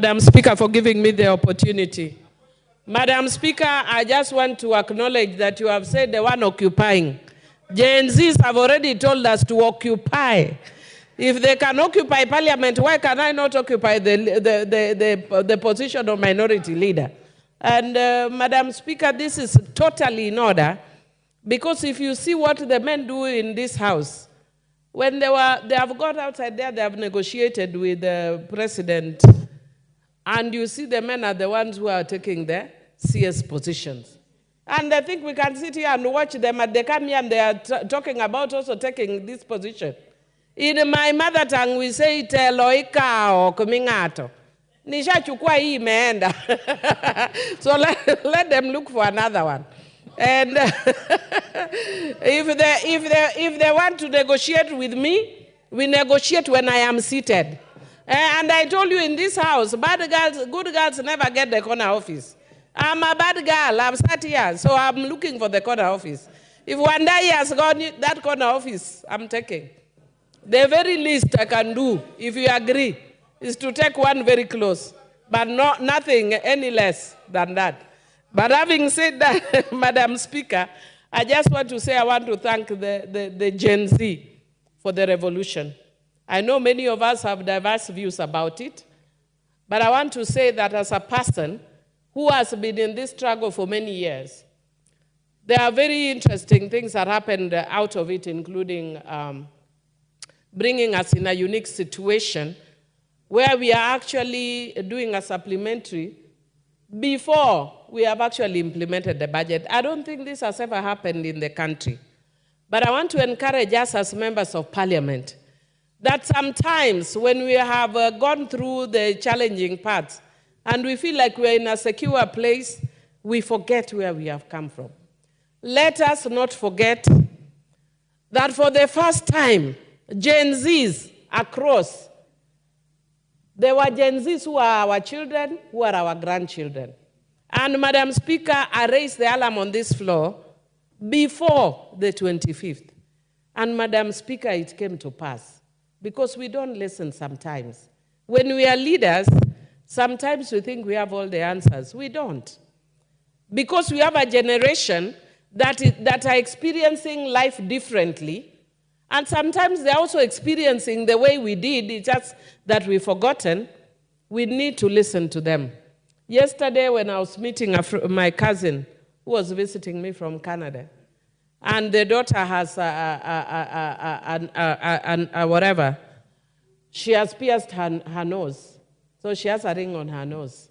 Madam Speaker, for giving me the opportunity. Madam Speaker, I just want to acknowledge that you have said the one occupying. Gen Zs have already told us to occupy. If they can occupy parliament, why can I not occupy the position of minority leader? And Madam Speaker, this is totally in order, because if you see what the men do in this house, when they have got outside there, they have negotiated with the president, and you see the men are the ones who are taking the CS positions. And I think we can sit here and watch them, and they come here and they are talking about also taking this position. In my mother tongue, we say it loika or kumingato. Nisha chukua hii imeenda. So let them look for another one. And if they want to negotiate with me, we negotiate when I am seated. And I told you in this house, bad girls, good girls never get the corner office. I'm a bad girl, I'm sat here, so I'm looking for the corner office. If one day has gone that corner office, I'm taking. The very least I can do, if you agree, is to take one very close, but nothing any less than that. But having said that, Madam Speaker, I just want to say I want to thank the Gen Z for the revolution. I know many of us have diverse views about it, but I want to say that as a person who has been in this struggle for many years, there are very interesting things that happened out of it, including bringing us in a unique situation where we are actually doing a supplementary before we have actually implemented the budget. I don't think this has ever happened in the country. But I want to encourage us as members of parliament that sometimes when we have gone through the challenging parts and we feel like we're in a secure place, we forget where we have come from. Let us not forget that for the first time, Gen Zs across, there were Gen Zs who are our children, who are our grandchildren. And Madam Speaker, I raised the alarm on this floor before the 25th. And Madam Speaker, it came to pass. Because we don't listen sometimes. When we are leaders, sometimes we think we have all the answers. We don't. Because we have a generation that are experiencing life differently, and sometimes they're also experiencing the way we did, it's just that we've forgotten. We need to listen to them. Yesterday, when I was meeting my cousin, who was visiting me from Canada, and the daughter has whatever, she has pierced her nose. So she has a ring on her nose.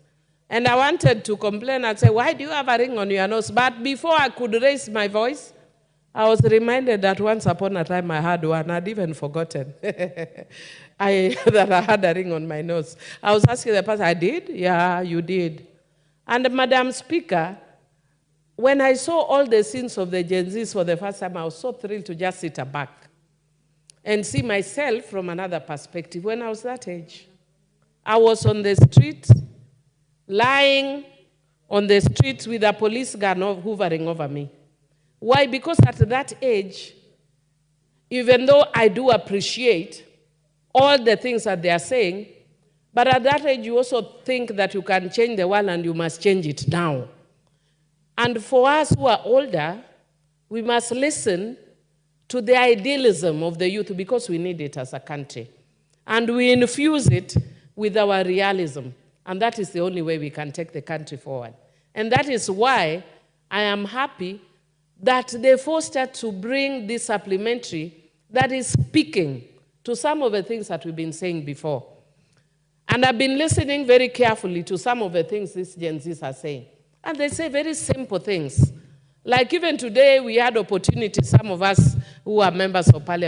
And I wanted to complain and say, why do you have a ring on your nose? But before I could raise my voice, I was reminded that once upon a time I had one. I'd even forgotten that I had a ring on my nose. I was asking the person, I did? Yeah, you did. And Madam Speaker, when I saw all the scenes of the Gen Zs for the first time, I was so thrilled to just sit back and see myself from another perspective. When I was that age, I was on the street, lying on the street with a police gun hovering over me. Why? Because at that age, even though I do appreciate all the things that they are saying, but at that age you also think that you can change the world and you must change it now. And for us who are older, we must listen to the idealism of the youth because we need it as a country. And we infuse it with our realism. And that is the only way we can take the country forward. And that is why I am happy that they forced us to bring this supplementary that is speaking to some of the things that we've been saying before. And I've been listening very carefully to some of the things these Gen Zs are saying. And they say very simple things. Like even today, we had opportunity, some of us who are members of parliament,